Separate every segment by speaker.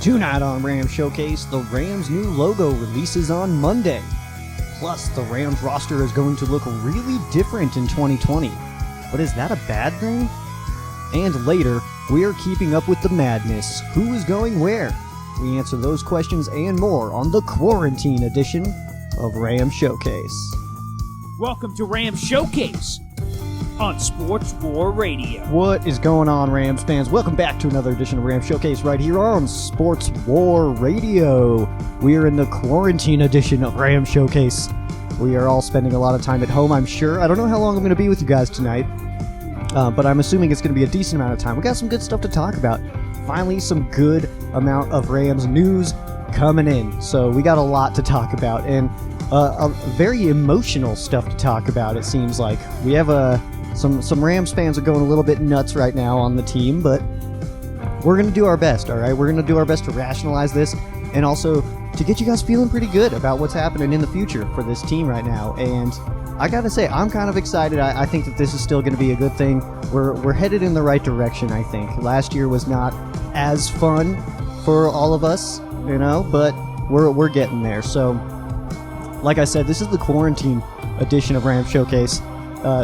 Speaker 1: Tonight on Rams Showcase, the Rams' new logo releases on Monday. Plus, the Rams roster is going to look really different in 2020. But is that a bad thing? And later, we are keeping up with the madness. Who is going where? We answer those questions and more on the quarantine edition of Rams Showcase.
Speaker 2: Welcome to Rams Showcase on Sports War Radio.
Speaker 1: What is going on, Rams fans? Welcome back to another edition of Rams Showcase right here on Sports War Radio. We are in the quarantine edition of Rams Showcase. We are all spending a lot of time at home, I'm sure. I don't know how long I'm going to be with you guys tonight, but I'm assuming it's going to be a decent amount of time. We got some good stuff to talk about. Finally, some good amount of Rams news coming in. So we got a lot to talk about, and a very emotional stuff to talk about, it seems like. We have some Rams fans are going a little bit nuts right now on the team, but we're going to do our best, all right? We're going to do our best to rationalize this and also to get you guys feeling pretty good about what's happening in the future for this team right now. And I got to say, I'm kind of excited. I think that this is still going to be a good thing. We're headed in the right direction, I think. Last year was not as fun for all of us, you know, but we're getting there. So, like I said, this is the quarantine edition of Rams Showcase.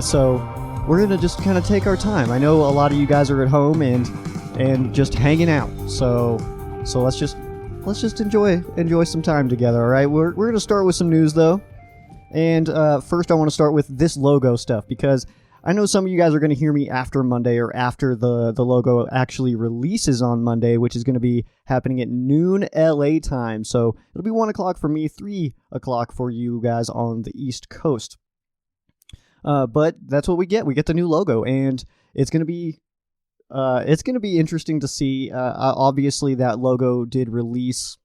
Speaker 1: So we're going to just kind of take our time. I know a lot of you guys are at home and just hanging out. So let's just enjoy some time together, all right? We're going to start with some news, though. And first I want to start with this logo stuff, because I know some of you guys are going to hear me after Monday, or after the logo actually releases on Monday, which is going to be happening at noon LA time. So it'll be 1 o'clock for me, 3 o'clock for you guys on the East Coast. But that's what we get. We get the new logo, and it's going to be interesting to see. Obviously, that logo did release,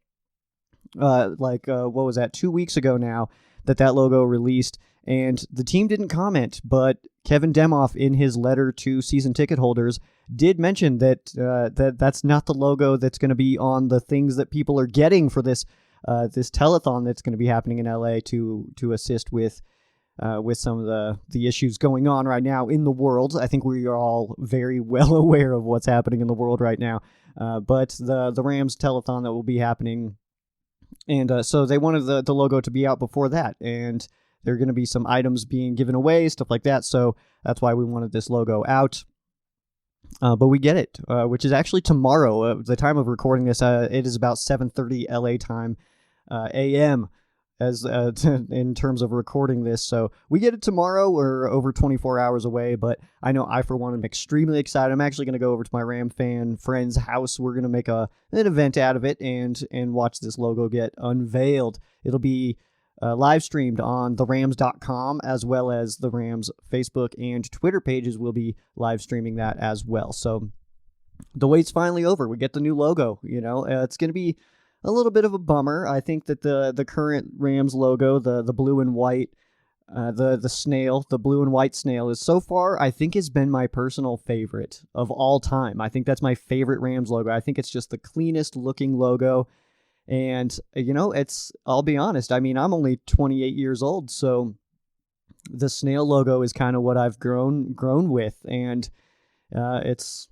Speaker 1: what was that, 2 weeks ago now, that logo released, and the team didn't comment, but Kevin Demoff, in his letter to season ticket holders, did mention that that's not the logo that's going to be on the things that people are getting for this telethon that's going to be happening in LA to assist with some of the issues going on right now in the world. I think we are all very well aware of what's happening in the world right now. But the Rams telethon that will be happening, and so they wanted the logo to be out before that, and there are going to be some items being given away, stuff like that. So that's why we wanted this logo out. But we get it, which is actually tomorrow. The time of recording this, it is about 7:30 LA time, AM. As in terms of recording this. So we get it tomorrow. We're over 24 hours away, but I know I, for one, am extremely excited. I'm actually going to go over to my Ram fan friend's house. We're going to make an event out of it and watch this logo get unveiled. It'll be live streamed on therams.com, as well as the Rams Facebook and Twitter pages will be live streaming that as well. So the wait's finally over. We get the new logo. You know, it's going to be a little bit of a bummer. I think that the current Rams logo, the blue and white, the blue and white snail, is so far, I think, has been my personal favorite of all time. I think that's my favorite Rams logo. I think it's just the cleanest looking logo. And, you know, I'll be honest, I mean, I'm only 28 years old, so the snail logo is kind of what I've grown with. And it's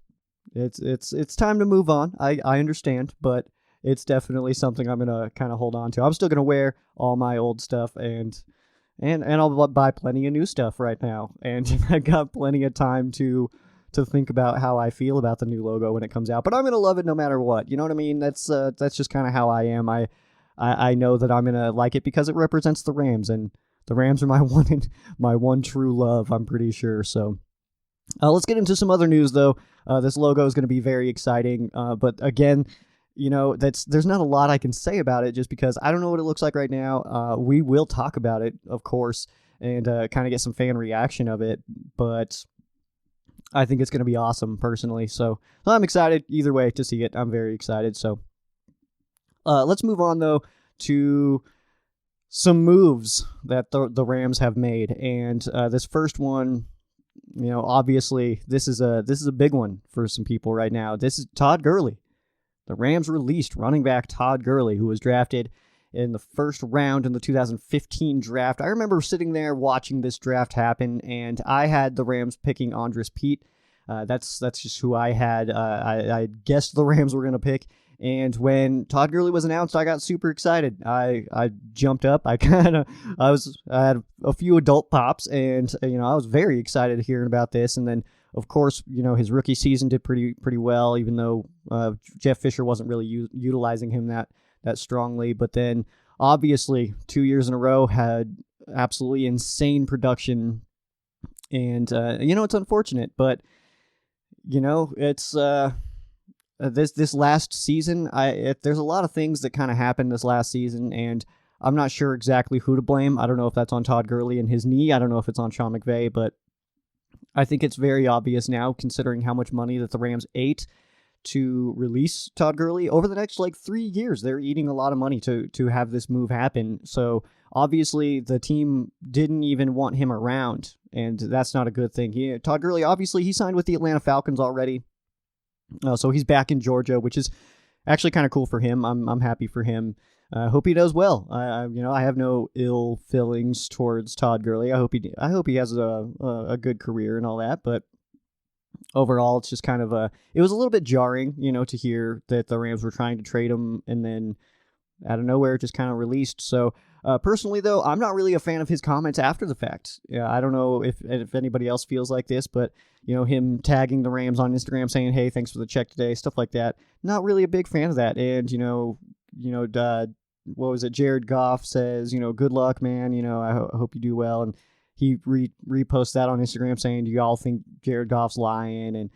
Speaker 1: time to move on. I understand, but it's definitely something I'm going to kind of hold on to. I'm still going to wear all my old stuff, and I'll buy plenty of new stuff right now. And I got plenty of time to think about how I feel about the new logo when it comes out. But I'm going to love it no matter what. You know what I mean? That's just kind of how I am. I know that I'm going to like it because it represents the Rams, and the Rams are my one true love, I'm pretty sure. So let's get into some other news, though. This logo is going to be very exciting. But again, you know, there's not a lot I can say about it, just because I don't know what it looks like right now. We will talk about it, of course, and kind of get some fan reaction of it. But I think it's going to be awesome, personally. So I'm excited either way to see it. I'm very excited. So let's move on, though, to some moves that the Rams have made. And this first one, you know, obviously this is a big one for some people right now. This is Todd Gurley. The Rams released running back Todd Gurley, who was drafted in the first round in the 2015 draft. I remember sitting there watching this draft happen, and I had the Rams picking Andres Pete. That's just who I had. I guessed the Rams were going to pick, And when Todd Gurley was announced, I got super excited. I jumped up. I had a few adult pops, and I was very excited hearing about this. And then, of course, his rookie season did pretty well, even though Jeff Fisher wasn't really utilizing him that strongly. But then, obviously, 2 years in a row had absolutely insane production, and it's unfortunate, but it's this last season. There's a lot of things that kind of happened this last season, and I'm not sure exactly who to blame. I don't know if that's on Todd Gurley and his knee. I don't know if it's on Sean McVay, but I think it's very obvious now, considering how much money that the Rams ate to release Todd Gurley over the next 3 years. They're eating a lot of money to have this move happen. So obviously the team didn't even want him around, and that's not a good thing. Todd Gurley, obviously, he signed with the Atlanta Falcons already. So he's back in Georgia, which is actually kind of cool for him. I'm happy for him. I hope he does well. I have no ill feelings towards Todd Gurley. I hope he has a good career and all that. But overall, it's just kind of it was a little bit jarring, to hear that the Rams were trying to trade him, and then out of nowhere, it just kind of released. So personally, though, I'm not really a fan of his comments after the fact. I don't know if anybody else feels like this, but him tagging the Rams on Instagram saying, "Hey, thanks for the check today," stuff like that. Not really a big fan of that. And what was it? Jared Goff says, "Good luck, man. I hope you do well." And he reposts that on Instagram saying, "Do y'all think Jared Goff's lying?" And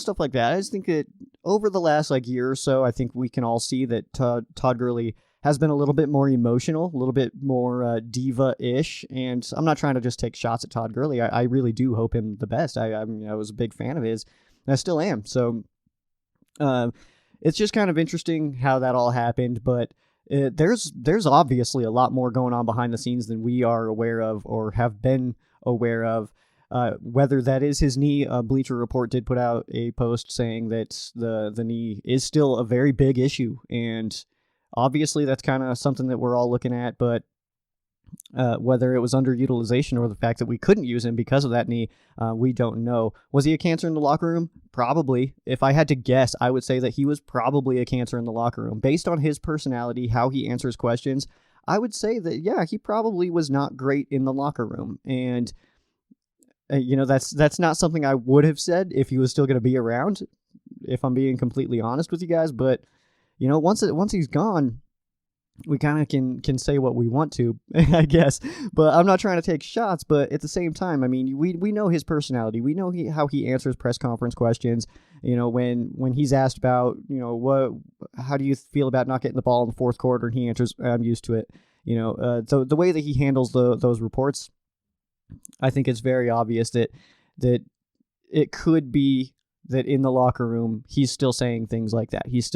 Speaker 1: stuff like that. I just think that over the last year or so, I think we can all see that Todd Gurley has been a little bit more emotional, a little bit more diva-ish, and I'm not trying to just take shots at Todd Gurley. I really do hope him the best. I was a big fan of his, and I still am. So it's just kind of interesting how that all happened, but there's obviously a lot more going on behind the scenes than we are aware of or have been aware of. Whether that is his knee, Bleacher Report did put out a post saying that the knee is still a very big issue, and obviously that's kind of something that we're all looking at, but whether it was underutilization or the fact that we couldn't use him because of that knee, we don't know. Was he a cancer in the locker room? Probably. If I had to guess, I would say that he was probably a cancer in the locker room. Based on his personality, how he answers questions, I would say that, yeah, he probably was not great in the locker room. And that's not something I would have said if he was still going to be around, if I'm being completely honest with you guys. But, once he's gone, we kind of can say what we want to, I guess. But I'm not trying to take shots. But at the same time, I mean, we know his personality. We know how he answers press conference questions. When he's asked about, how do you feel about not getting the ball in the fourth quarter, and he answers, "I'm used to it." The way that he handles those reports, I think it's very obvious that it could be that in the locker room, he's still saying things like that. He's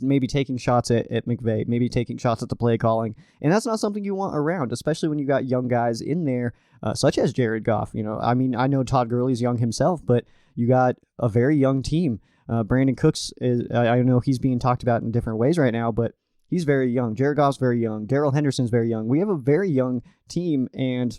Speaker 1: maybe taking shots at McVay, maybe taking shots at the play calling. And that's not something you want around, especially when you got young guys in there, such as Jared Goff. I mean, I know Todd Gurley's young himself, but you got a very young team. Brandon Cooks I know he's being talked about in different ways right now, but he's very young. Jared Goff's very young. Darrell Henderson's very young. We have a very young team, and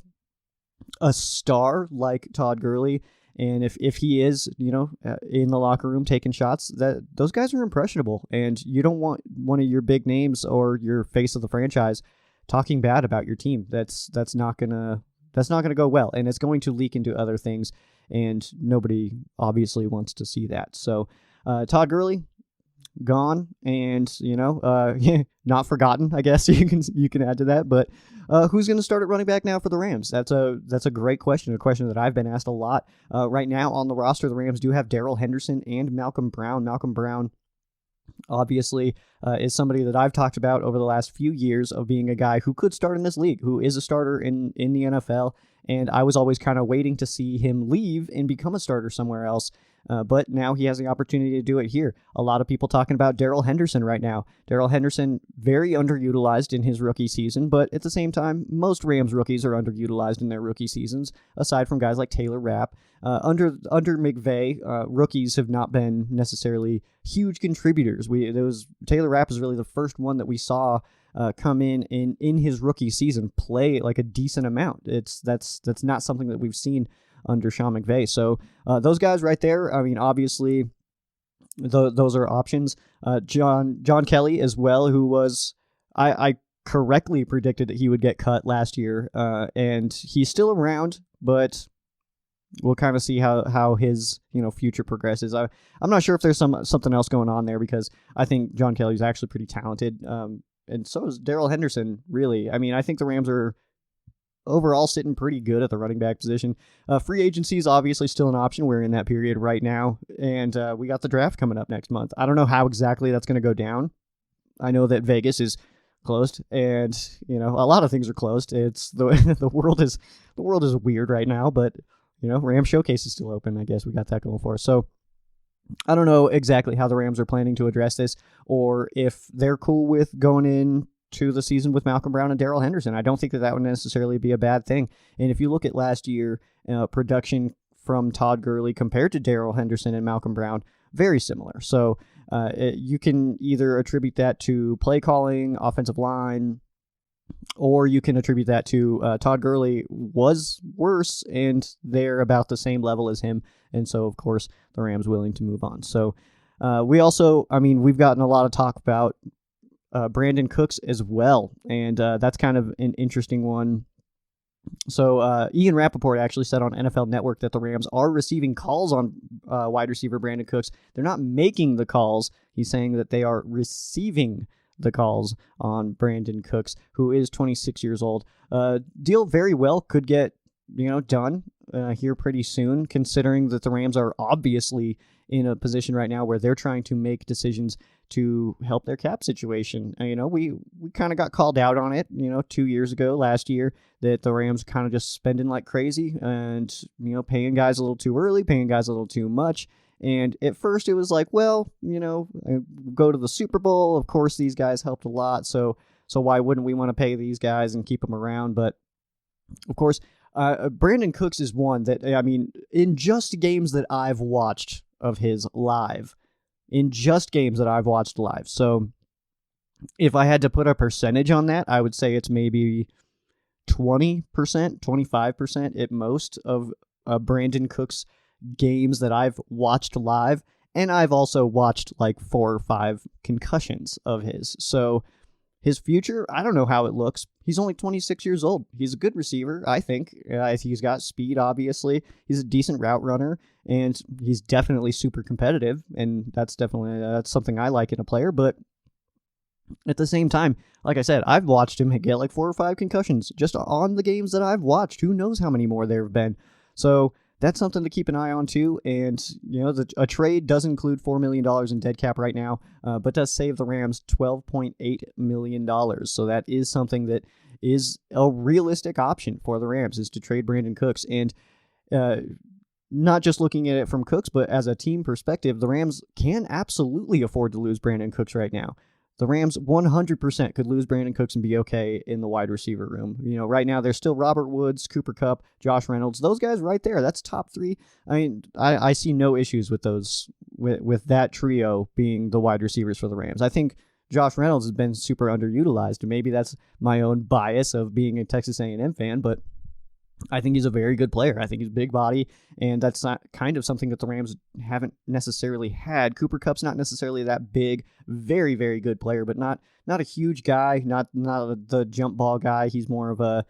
Speaker 1: a star like Todd Gurley, and if he is, in the locker room taking shots, that those guys are impressionable, and you don't want one of your big names or your face of the franchise talking bad about your team. That's not gonna go well, and it's going to leak into other things, and nobody obviously wants to see that. So Todd Gurley gone, and not forgotten, I guess you can add to that. But who's going to start at running back now for the Rams? That's a great question, a question that I've been asked a lot. Right now on the roster, the Rams do have Darrell Henderson and Malcolm Brown. Malcolm Brown obviously is somebody that I've talked about over the last few years of being a guy who could start in this league, who is a starter in the NFL, and I was always kind of waiting to see him leave and become a starter somewhere else. But now he has the opportunity to do it here. A lot of people talking about Darrell Henderson right now. Darrell Henderson, very underutilized in his rookie season, but at the same time, most Rams rookies are underutilized in their rookie seasons, aside from guys like Taylor Rapp. Under McVay, rookies have not been necessarily huge contributors. Taylor Rapp is really the first one that we saw come in his rookie season, play like a decent amount. That's not something that we've seen under Sean McVay. So those guys right there, I mean, obviously those are options. John Kelly as well, who was I correctly predicted that he would get cut last year, and he's still around, but we'll kind of see how his future progresses. I'm not sure if there's something else going on there, because I think John Kelly's actually pretty talented, and so is Darrell Henderson. Really, I mean, I think the Rams are overall sitting pretty good at the running back position. Free agency is obviously still an option. We're in that period right now, and we got the draft coming up next month. I don't know how exactly that's going to go down. I know that Vegas is closed, and a lot of things are closed. It's the world is weird right now, but Rams Showcase is still open. I guess we got that going for us. So I don't know exactly how the Rams are planning to address this, or if they're cool with going in to the season with Malcolm Brown and Darrell Henderson. I don't think that would necessarily be a bad thing. And if you look at last year, production from Todd Gurley compared to Darrell Henderson and Malcolm Brown, very similar. So you can either attribute that to play calling, offensive line, or you can attribute that to Todd Gurley was worse and they're about the same level as him. And so, of course, the Rams willing to move on. So we've gotten a lot of talk about Brandon Cooks as well, and that's kind of an interesting one. So Ian Rappaport actually said on NFL Network that the Rams are receiving calls on wide receiver Brandon Cooks. They're not making the calls. He's saying that they are receiving the calls on Brandon Cooks, who is 26 years old. Deal very well could get done here pretty soon, considering that the Rams are obviously in a position right now where they're trying to make decisions to help their cap situation. We kind of got called out on it, 2 years ago, last year, that the Rams kind of just spending like crazy and, paying guys a little too early, paying guys a little too much. And at first it was like, well, go to the Super Bowl. Of course, these guys helped a lot. So why wouldn't we want to pay these guys and keep them around? But of course, Brandon Cooks is one that, in just games that I've watched of his live, So if I had to put a percentage on that, I would say it's maybe 20%, 25% at most of Brandon Cooks games that I've watched live. And I've also watched like 4 or 5 concussions of his. So his future, I don't know how it looks. He's only 26 years old. He's a good receiver, I think. He's got speed, obviously. He's a decent route runner, and he's definitely super competitive, and that's something I like in a player. But at the same time, like I said, I've watched him get like 4 or 5 concussions just on the games that I've watched. Who knows how many more there have been? So that's something to keep an eye on too. And, a trade does include $4 million in dead cap right now, but does save the Rams $12.8 million. So that is something that is a realistic option for the Rams, is to trade Brandon Cooks. And not just looking at it from Cooks, but as a team perspective, the Rams can absolutely afford to lose Brandon Cooks right now. The Rams 100% could lose Brandon Cooks and be okay in the wide receiver room. Right now there's still Robert Woods, Cooper Kupp, Josh Reynolds. Those guys right there, that's top 3. I see no issues with those, with that trio being the wide receivers for the Rams. I think Josh Reynolds has been super underutilized, and maybe that's my own bias of being a Texas A&M fan, but I think he's a very good player. I think he's big body, and that's not kind of something that the Rams haven't necessarily had. Cooper Kupp's not necessarily that big, very, very good player, but not a huge guy, not the jump ball guy. He's more of a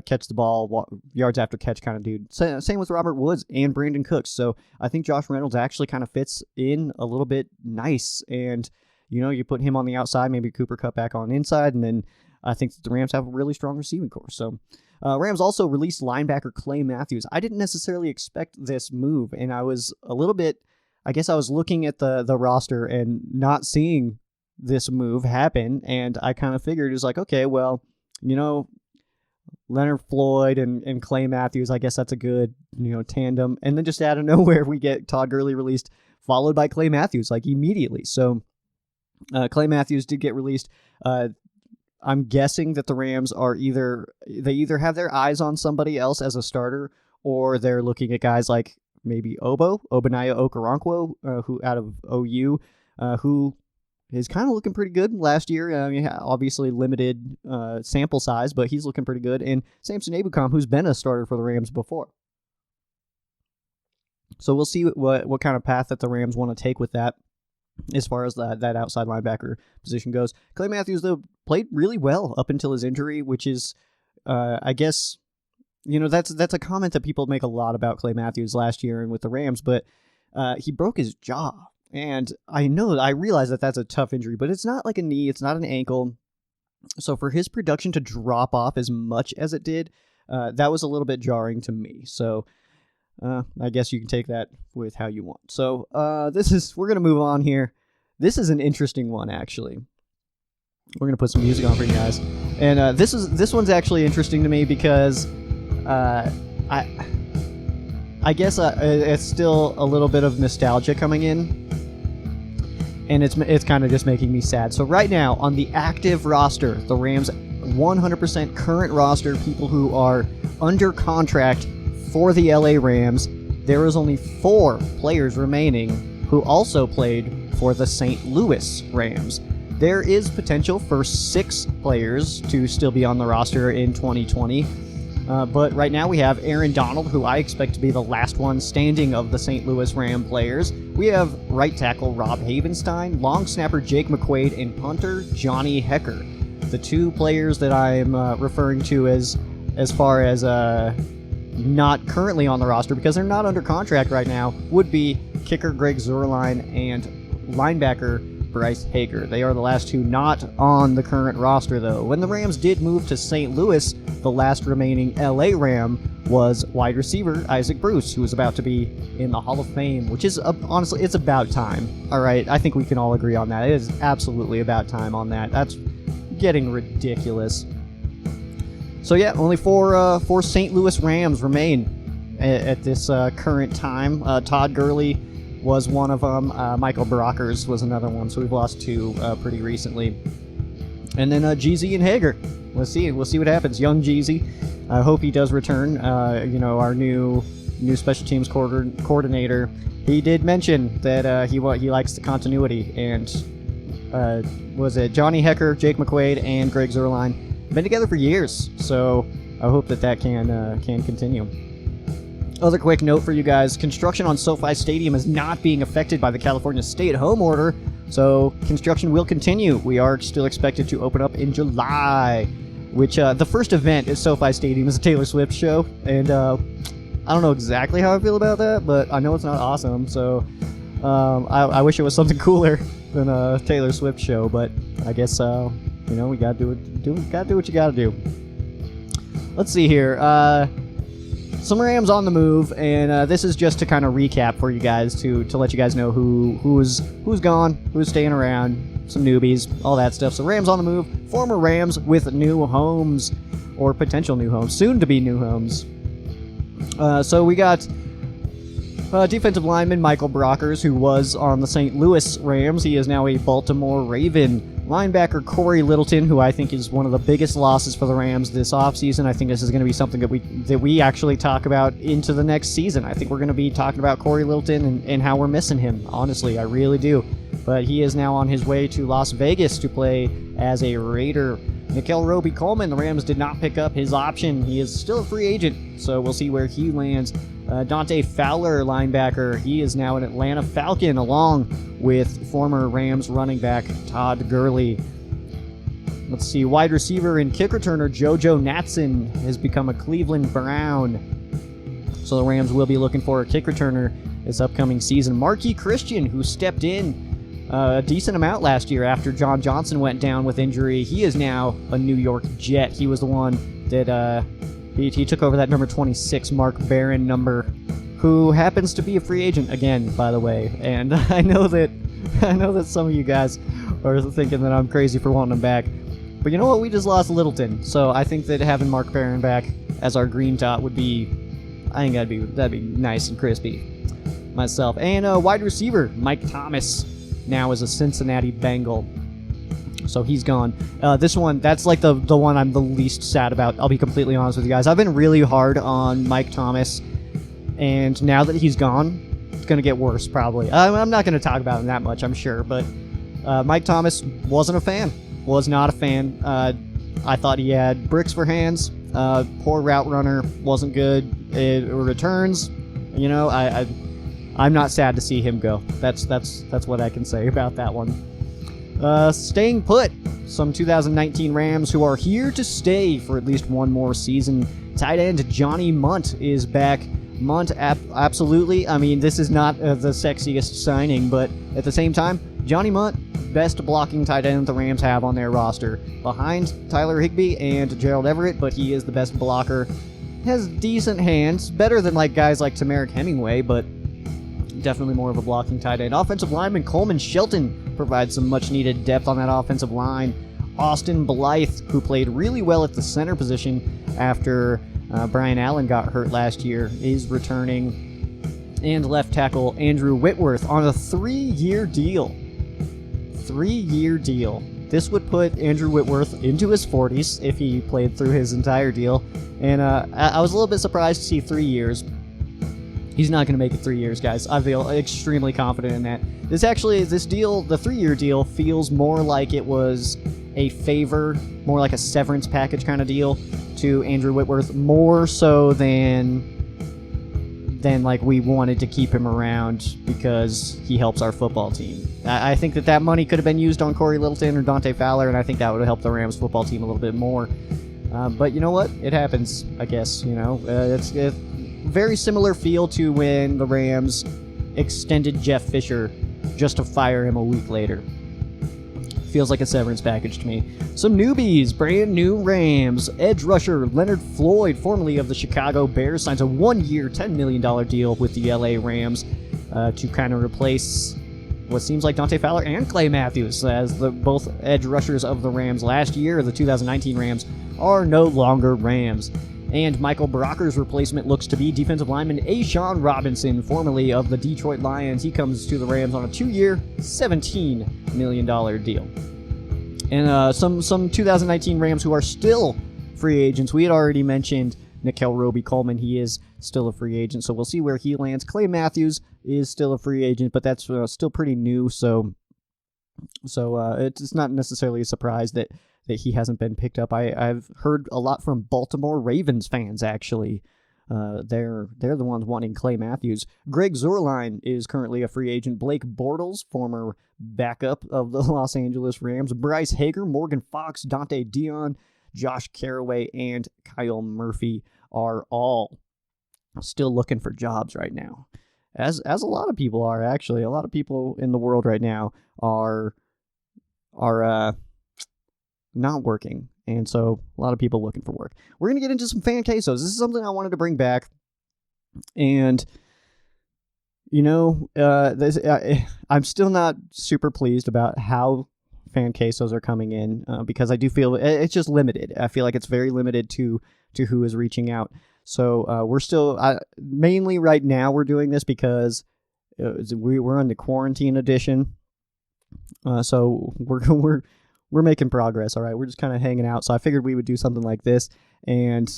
Speaker 1: catch the ball, yards after catch kind of dude. Same with Robert Woods and Brandon Cooks. So I think Josh Reynolds actually kind of fits in a little bit nice, and you put him on the outside, maybe Cooper Kupp back on inside, and then I think that the Rams have a really strong receiving core. So Rams also released linebacker Clay Matthews. I didn't necessarily expect this move, and I was a little bit, I guess I was looking at the roster and not seeing this move happen, and I kind of figured it was like, okay, well, Leonard Floyd and Clay Matthews, I guess that's a good, tandem. And then just out of nowhere, we get Todd Gurley released, followed by Clay Matthews, like immediately. So Clay Matthews did get released. I'm guessing that the Rams are either have their eyes on somebody else as a starter, or they're looking at guys like maybe Obaniah Okoronkwo, who out of OU, who is kind of looking pretty good last year. Obviously limited sample size, but he's looking pretty good. And Samson Ebukam, who's been a starter for the Rams before. So we'll see what kind of path that the Rams want to take with that. as far as that outside linebacker position goes. Clay Matthews, though, played really well up until his injury, which is, I guess, that's a comment that people make a lot about Clay Matthews last year and with the Rams, but he broke his jaw. And I realize that that's a tough injury, but it's not like a knee, it's not an ankle. So for his production to drop off as much as it did, that was a little bit jarring to me. So I guess you can take that with how you want. So we're going to move on here. This is an interesting one, actually. We're going to put some music on for you guys. And this one's actually interesting to me because I guess it's still a little bit of nostalgia coming in. And it's kind of just making me sad. So right now, on the active roster, the Rams' 100% current roster, people who are under contract for the LA Rams, there is only 4 players remaining who also played for the St. Louis Rams. There is potential for 6 players to still be on the roster in 2020. But right now we have Aaron Donald, who I expect to be the last one standing of the St. Louis Ram players. We have right tackle Rob Havenstein, long snapper Jake McQuaid, and punter Johnny Hecker. The 2 players that I'm referring to as far as not currently on the roster because they're not under contract right now would be kicker Greg Zuerlein and linebacker Bryce Hager. They are the last 2 not on the current roster, though. When the Rams did move to St. Louis, the last remaining LA Ram was wide receiver Isaac Bruce, who is about to be in the Hall of Fame, which is, honestly, it's about time. All right, I think we can all agree on that. It is absolutely about time on that. That's getting ridiculous. So yeah, only 4 St. Louis Rams remain at this current time. Todd Gurley was one of them. Michael Brockers was another one, so we've lost 2 pretty recently. And then GZ and Hager. We'll see what happens. Young GZ. I hope he does return. Our new special teams coordinator. He did mention that he likes the continuity, and was it Johnny Hecker, Jake McQuaid, and Greg Zuerlein been together for years. So I hope that can continue. Other quick note for you guys, construction on SoFi Stadium is not being affected by the California stay-at-home order, so construction will continue. We are still expected to open up in July, which the first event at SoFi Stadium is a Taylor Swift show, and I don't know exactly how I feel about that, but I know it's not awesome, so I wish it was something cooler than a Taylor Swift show, but I guess, we gotta do what you gotta do. Let's see here. Some Rams on the move, and this is just to kind of recap for you guys to let you guys know who's gone, who's staying around, some newbies, all that stuff. So Rams on the move, former Rams with new homes, or potential new homes, soon to be new homes. So we got defensive lineman Michael Brockers, who was on the St. Louis Rams. He is now a Baltimore Raven. Linebacker Corey Littleton, who I think is one of the biggest losses for the Rams this offseason. I think this is going to be something that we actually talk about into the next season. I think we're going to be talking about Corey Littleton and how we're missing him. Honestly, I really do. But he is now on his way to Las Vegas to play as a Raider. Nickel Roby-Coleman, the Rams did not pick up his option. He is still a free agent, so we'll see where he lands. Dante Fowler, linebacker, he is now an Atlanta Falcon, along with former Rams running back Todd Gurley. Let's see, wide receiver and kick returner JoJo Natson has become a Cleveland Brown. So the Rams will be looking for a kick returner this upcoming season. Marquis Christian, who stepped in a decent amount last year after John Johnson went down with injury. He is now a New York Jet. He was the one that he took over that number 26 Mark Barron number, who happens to be a free agent again, by the way. And I know that some of you guys are thinking that I'm crazy for wanting him back. But you know what? We just lost Littleton, so I think that having Mark Barron back as our green top would be, I think that'd be nice and crispy myself. And wide receiver Mike Thomas now is a Cincinnati Bengal. So he's gone. This one, that's like the one I'm the least sad about. I'll be completely honest with you guys. I've been really hard on Mike Thomas, and now that he's gone, it's going to get worse probably. I'm not going to talk about him that much, I'm sure, but Mike Thomas wasn't a fan. Was not a fan. I thought he had bricks for hands. Poor route runner. Wasn't good. Returns. I'm not sad to see him go. That's what I can say about that one. Staying put, some 2019 Rams who are here to stay for at least one more season. Tight end Johnny Munt is back. Munt, absolutely. I mean, this is not the sexiest signing, but at the same time, Johnny Munt, best blocking tight end the Rams have on their roster. Behind Tyler Higbee and Gerald Everett, but he is the best blocker. Has decent hands, better than guys like Tamarick Hemingway, but definitely more of a blocking tight end. Offensive lineman Coleman Shelton provides some much-needed depth on that offensive line. Austin Blythe, who played really well at the center position after Brian Allen got hurt last year, is returning. And left tackle Andrew Whitworth on a 3-year deal. 3-year deal. This would put Andrew Whitworth into his 40s if he played through his entire deal. And I was a little bit surprised to see 3 years. He's not going to make it 3 years, guys. I feel extremely confident in that. This deal, the 3-year deal, feels more like it was a favor, more like a severance package kind of deal to Andrew Whitworth, more so than we wanted to keep him around because he helps our football team. I think that money could have been used on Corey Littleton or Dante Fowler, and I think that would have helped the Rams football team a little bit more. But you know what? It happens, I guess. It's very similar feel to when the Rams extended Jeff Fisher just to fire him a week later. Feels like a severance package to me. Some newbies, brand new Rams. Edge rusher Leonard Floyd, formerly of the Chicago Bears, signs a 1-year, $10 million deal with the LA Rams to kind of replace what seems like Dante Fowler and Clay Matthews, as both edge rushers of the Rams last year. The 2019 Rams are no longer Rams. And Michael Brocker's replacement looks to be defensive lineman A'Shawn Robinson, formerly of the Detroit Lions. He comes to the Rams on a 2-year, $17 million deal. And some 2019 Rams who are still free agents. We had already mentioned Nickel Roby-Coleman. He is still a free agent, so we'll see where he lands. Clay Matthews is still a free agent, but that's still pretty new, so it's not necessarily a surprise that he hasn't been picked up. I've heard a lot from Baltimore Ravens fans, actually. They're the ones wanting Clay Matthews. Greg Zuerlein is currently a free agent. Blake Bortles, former backup of the Los Angeles Rams. Bryce Hager, Morgan Fox, Dante Dion, Josh Caraway, and Kyle Murphy are all still looking for jobs right now. As a lot of people are, actually. A lot of people in the world right now are not working, and so a lot of people looking for work. We're going to get into some fan quesos. This is something I wanted to bring back, and I'm still not super pleased about how fan quesos are coming in because I do feel it's just limited. I feel like it's very limited to who is reaching out. So we're still mainly right now we're doing this because we're on the quarantine edition. So we're making progress, all right? We're just kind of hanging out, so I figured we would do something like this and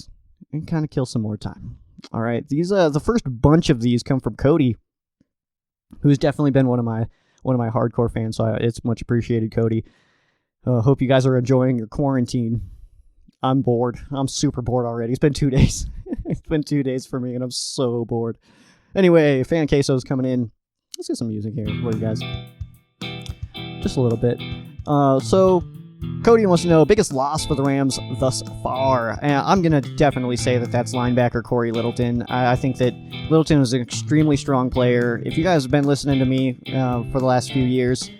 Speaker 1: kind of kill some more time. All right, these the first bunch of these come from Cody, who's definitely been one of my hardcore fans, so it's much appreciated, Cody. Hope you guys are enjoying your quarantine. I'm bored. I'm super bored already. It's been 2 days. It's been 2 days for me, and I'm so bored. Anyway, fan queso's coming in. Let's get some music here for you guys. Just a little bit. So Cody wants to know biggest loss for the Rams thus far. I'm going to definitely say that's linebacker Corey Littleton. I think that Littleton is an extremely strong player. If you guys have been listening to me for the last few years,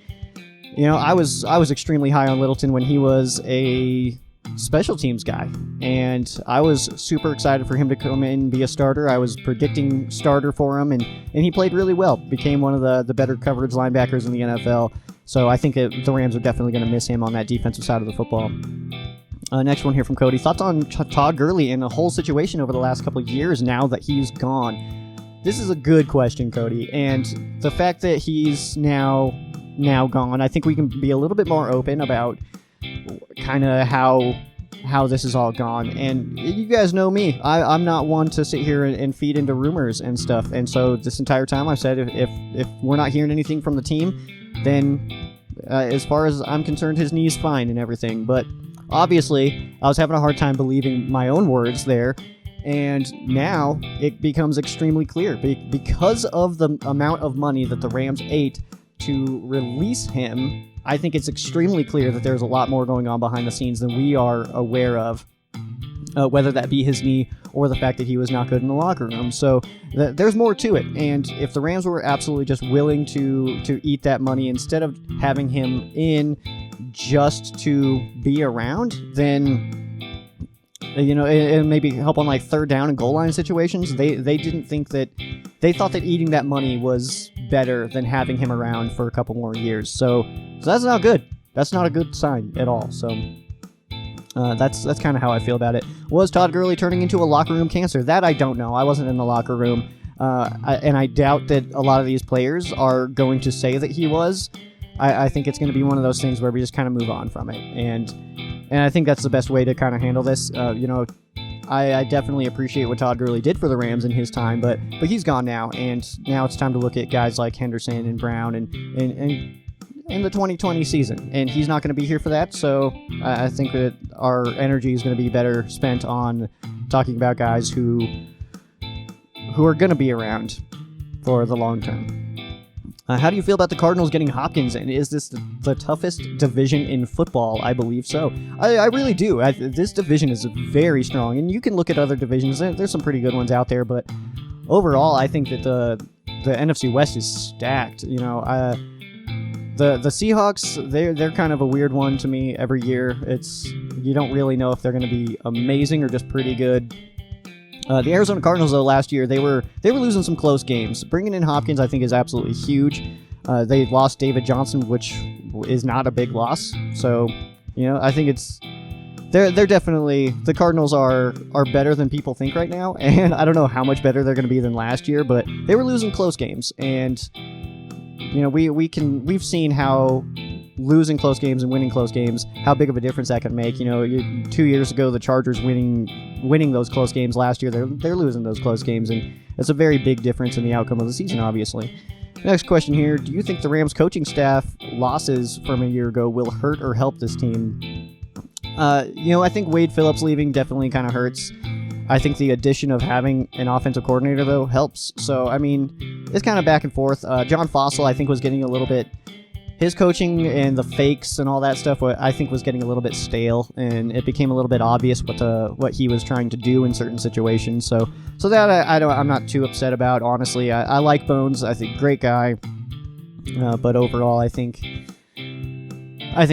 Speaker 1: I was extremely high on Littleton when he was a special teams guy, and I was super excited for him to come in and be a starter. I was predicting starter for him, and he played really well. Became one of the better coverage linebackers in the NFL. So I think the Rams are definitely going to miss him on that defensive side of the football. Next one here from Cody. Thoughts on Todd Gurley and the whole situation over the last couple of years now that he's gone? This is a good question, Cody. And the fact that he's now gone, I think we can be a little bit more open about kind of how this is all gone. And you guys know me. I'm not one to sit here and feed into rumors and stuff. And so this entire time I've said if we're not hearing anything from the team, then as far as I'm concerned, his knee's fine and everything. But obviously, I was having a hard time believing my own words there. And now it becomes extremely clear because of the amount of money that the Rams ate to release him. I think it's extremely clear that there's a lot more going on behind the scenes than we are aware of, whether that be his knee or the fact that he was not good in the locker room. So there's more to it. And if the Rams were absolutely just willing to eat that money instead of having him in just to be around, then and maybe help on like third down and goal line situations. They didn't think that, they thought that eating that money was better than having him around for a couple more years. So that's not good. That's not a good sign at all. So that's kind of how I feel about it. Was Todd Gurley turning into a locker room cancer? That I don't know. I wasn't in the locker room, and I doubt that a lot of these players are going to say that he was. I think it's going to be one of those things where we just kind of move on from it, and I think that's the best way to kind of handle this. I definitely appreciate what Todd Gurley did for the Rams in his time, but he's gone now, and now it's time to look at guys like Henderson and Brown and in the 2020 season, and he's not going to be here for that. So I think that our energy is going to be better spent on talking about guys who are going to be around for the long term. How do you feel about the Cardinals getting Hopkins, and is this the toughest division in football? I believe so. I really do. This division is very strong, and you can look at other divisions. There's some pretty good ones out there, but overall, I think that the NFC West is stacked. The Seahawks, they're kind of a weird one to me every year. You don't really know if they're going to be amazing or just pretty good. The Arizona Cardinals, though, last year, they were losing some close games. Bringing in Hopkins, I think, is absolutely huge. They lost David Johnson, which is not a big loss. So, I think they're definitely, the Cardinals are better than people think right now. And I don't know how much better they're going to be than last year, but they were losing close games. And, we've seen how losing close games and winning close games, how big of a difference that can make. 2 years ago, the Chargers winning those close games. Last year, they're losing those close games, and it's a very big difference in the outcome of the season, obviously. Next question here: do you think the Rams coaching staff losses from a year ago will hurt or help this team? I think Wade Phillips leaving definitely kind of hurts. I think the addition of having an offensive coordinator, though, helps. So, it's kind of back and forth. John Fossil, I think, was getting a little bit... His coaching and the fakes and all that stuff, I think, was getting a little bit stale, and it became a little bit obvious what he was trying to do in certain situations. So that I'm not too upset about. Honestly, I like Bones. I think great guy, but overall, I think we're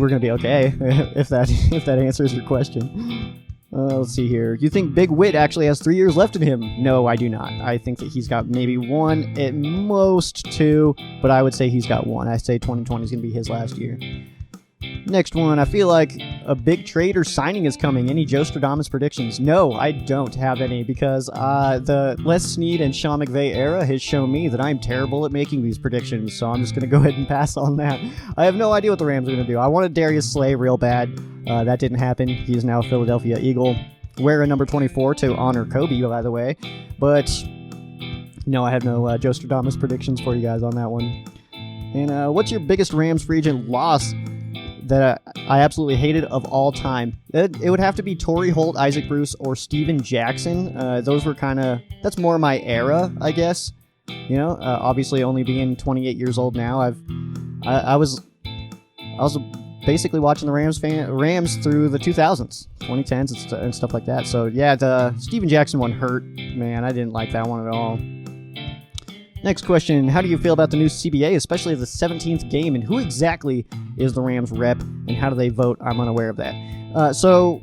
Speaker 1: gonna be okay if that answers your question. Let's see here. You think Big Wit actually has 3 years left in him? No, I do not. I think that he's got maybe one, at most two, but I would say he's got one. I say 2020 is going to be his last year. Next one. I feel like a big trade or signing is coming. Any Joe Stradamus predictions? No, I don't have any, because the Les Snead and Sean McVay era has shown me that I'm terrible at making these predictions, so I'm just going to go ahead and pass on that. I have no idea what the Rams are going to do. I wanted Darius Slay real bad. That didn't happen. He is now a Philadelphia Eagle. Wear a number 24 to honor Kobe, by the way. But no, I have no Joe Stradamus predictions for you guys on that one. And what's your biggest Rams free agent loss that I absolutely hated of all time? It would have to be Torrey Holt, Isaac Bruce, or Steven Jackson. Those were that's more my era, I guess. Obviously only being 28 years old now, I was basically watching the Rams through the 2000s, 2010s, and stuff like that. So yeah, the Steven Jackson one hurt. Man, I didn't like that one at all. Next question: how do you feel about the new CBA, especially the 17th game, and who exactly is the Rams rep, and how do they vote? I'm unaware of that. So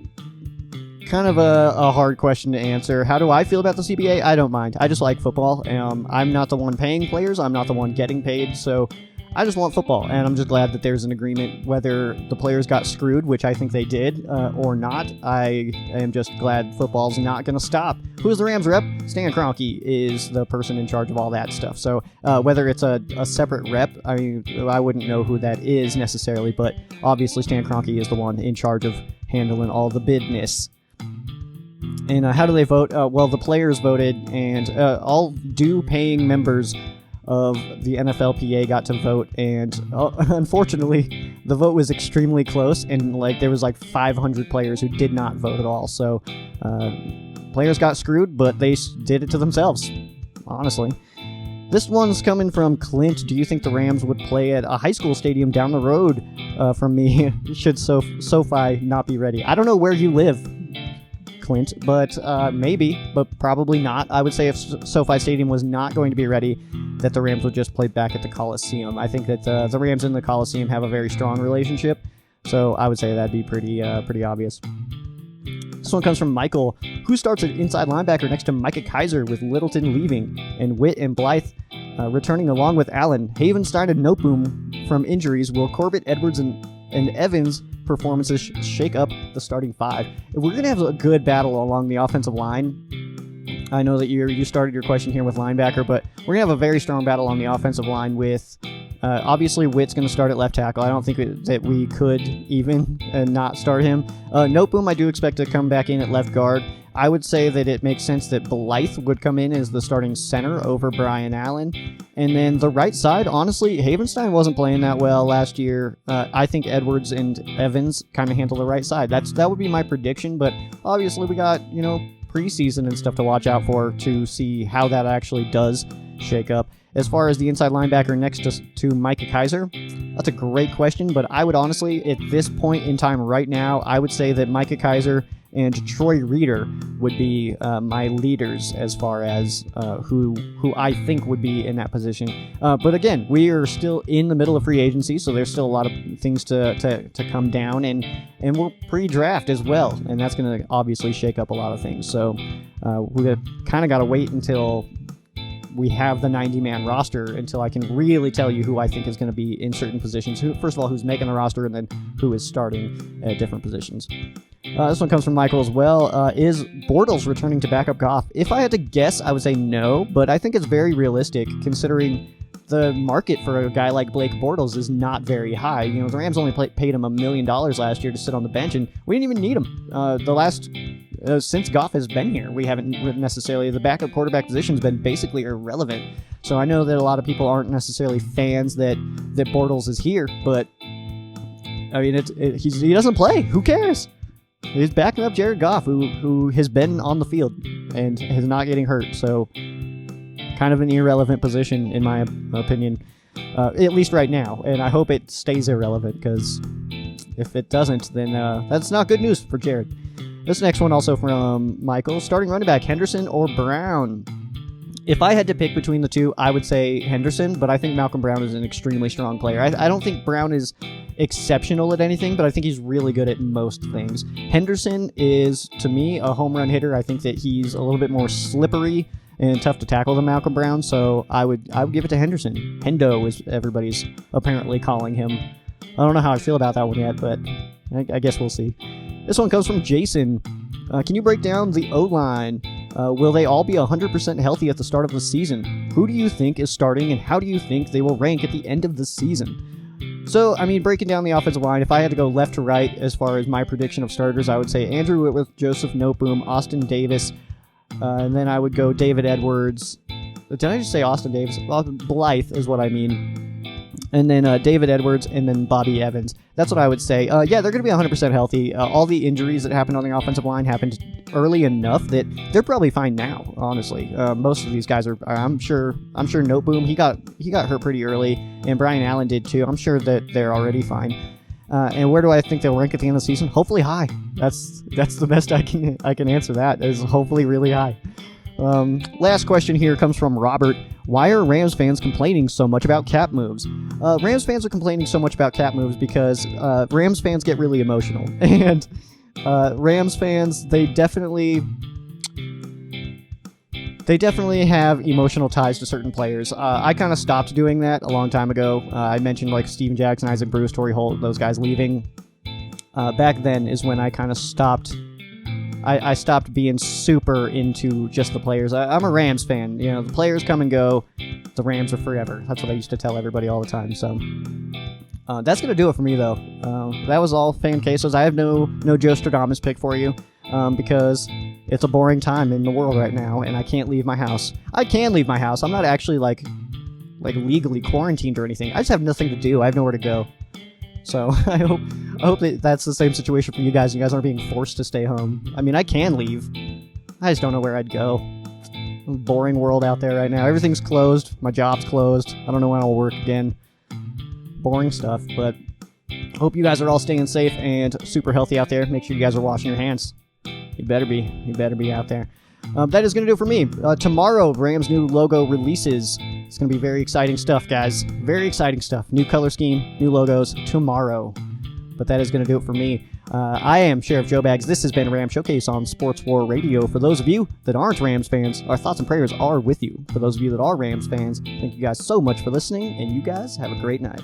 Speaker 1: kind of a hard question to answer. How do I feel about the CBA? I don't mind. I just like football. I'm not the one paying players. I'm not the one getting paid. So I just want football, and I'm just glad that there's an agreement, whether the players got screwed, which I think they did, or not. I am just glad football's not going to stop. Who's the Rams rep? Stan Kroenke is the person in charge of all that stuff. So whether it's a separate rep, I wouldn't know who that is necessarily, but obviously Stan Kroenke is the one in charge of handling all the business. And how do they vote? Well, the players voted, and all due-paying members of the NFLPA got to vote, and unfortunately the vote was extremely close, and there was 500 players who did not vote at all. So players got screwed, but they did it to themselves, honestly. This one's coming from Clint. Do you think the Rams would play at a high school stadium down the road from me should SoFi not be ready? I don't know where you live, Clint, but maybe, but probably not. I would say if SoFi Stadium was not going to be ready, that the Rams would just play back at the Coliseum. I think that the Rams and the Coliseum have a very strong relationship, so I would say that'd be pretty obvious. This one comes from Michael. Who starts at inside linebacker next to Micah Kaiser with Littleton leaving and Witt and Blythe returning along with Allen? Havenstein and Noteboom from injuries. Will Corbett, Edwards, and Evans' performances shake up the starting five? If we're going to have a good battle along the offensive line, I know that you started your question here with linebacker, but we're going to have a very strong battle on the offensive line with... obviously, Witt's going to start at left tackle. I don't think that we could even not start him. Noteboom, I do expect to come back in at left guard. I would say that it makes sense that Blythe would come in as the starting center over Brian Allen. And then the right side, honestly, Havenstein wasn't playing that well last year. I think Edwards and Evans kind of handle the right side. That would be my prediction, but obviously we got, preseason and stuff to watch out for to see how that actually does shake up. As far as the inside linebacker next to Micah Kaiser, that's a great question, but I would honestly, at this point in time right now, I would say that Micah Kaiser and Troy Reeder would be my leaders as far as who I think would be in that position. But again, we are still in the middle of free agency, so there's still a lot of things to come down, and we're pre-draft as well, and that's going to obviously shake up a lot of things. So we've kind of got to wait until we have the 90-man roster until I can really tell you who I think is going to be in certain positions. First of all, who's making the roster, and then who is starting at different positions. This one comes from Michael as well. Is Bortles returning to backup Goff? If I had to guess, I would say no, but I think it's very realistic considering the market for a guy like Blake Bortles is not very high. The Rams only paid him $1 million last year to sit on the bench, and we didn't even need him. Since Goff has been here, we haven't necessarily... The backup quarterback position has been basically irrelevant. So I know that a lot of people aren't necessarily fans that Bortles is here, but I mean, he doesn't play. Who cares? He's backing up Jared Goff, who has been on the field and is not getting hurt. So kind of an irrelevant position, in my opinion, at least right now. And I hope it stays irrelevant, because if it doesn't, then that's not good news for Jared. This next one also from Michael. Starting running back, Henderson or Brown? If I had to pick between the two, I would say Henderson, but I think Malcolm Brown is an extremely strong player. I don't think Brown is exceptional at anything, but I think he's really good at most things. Henderson is, to me, a home run hitter. I think that he's a little bit more slippery and tough to tackle than Malcolm Brown, so I would give it to Henderson. Hendo is everybody's apparently calling him. I don't know how I feel about that one yet, but I guess we'll see. This one comes from Jason. Can you break down the O-line? Will they all be 100% healthy at the start of the season? Who do you think is starting, and how do you think they will rank at the end of the season? So, I mean, breaking down the offensive line, if I had to go left to right as far as my prediction of starters, I would say Andrew Whitworth, Joseph Noteboom, Austin Davis, and then I would go David Edwards. Did I just say Austin Davis? Well, Blythe is what I mean. And then David Edwards, and then Bobby Evans. That's what I would say. Yeah, they're going to be 100% healthy. All the injuries that happened on the offensive line happened early enough that they're probably fine now, honestly. Most of these guys are, I'm sure Noteboom, he got hurt pretty early, and Brian Allen did too. I'm sure that they're already fine. And where do I think they'll rank at the end of the season? Hopefully high. That's the best I can answer that, is hopefully really high. Last question here comes from Robert. Why are Rams fans complaining so much about cap moves? Rams fans are complaining so much about cap moves because Rams fans get really emotional. And Rams fans, they definitely have emotional ties to certain players. I kind of stopped doing that a long time ago. I mentioned like Steven Jackson, Isaac Bruce, Torrey Holt, those guys leaving. Back then is when I kind of stopped. I stopped being super into just the players. I'm a Rams fan. The players come and go. The Rams are forever. That's what I used to tell everybody all the time. So that's going to do it for me, though. That was all fan cases. I have no Joe Stradamus pick for you because it's a boring time in the world right now, and I can't leave my house. I can leave my house. I'm not actually like legally quarantined or anything. I just have nothing to do. I have nowhere to go. So I hope that that's the same situation for you guys. You guys aren't being forced to stay home. I mean, I can leave, I just don't know where I'd go. Boring world out there right now. Everything's closed. My job's closed. I don't know when I'll work again. Boring stuff, but hope you guys are all staying safe and super healthy out there. Make sure you guys are washing your hands. You better be. You better be out there. That is going to do it for me. Tomorrow, Rams' new logo releases. It's going to be very exciting stuff, guys. Very exciting stuff. New color scheme, new logos tomorrow. But that is going to do it for me. I am Sheriff Joe Bags. This has been Rams Showcase on Sports War Radio. For those of you that aren't Rams fans, our thoughts and prayers are with you. For those of you that are Rams fans, thank you guys so much for listening, and you guys have a great night.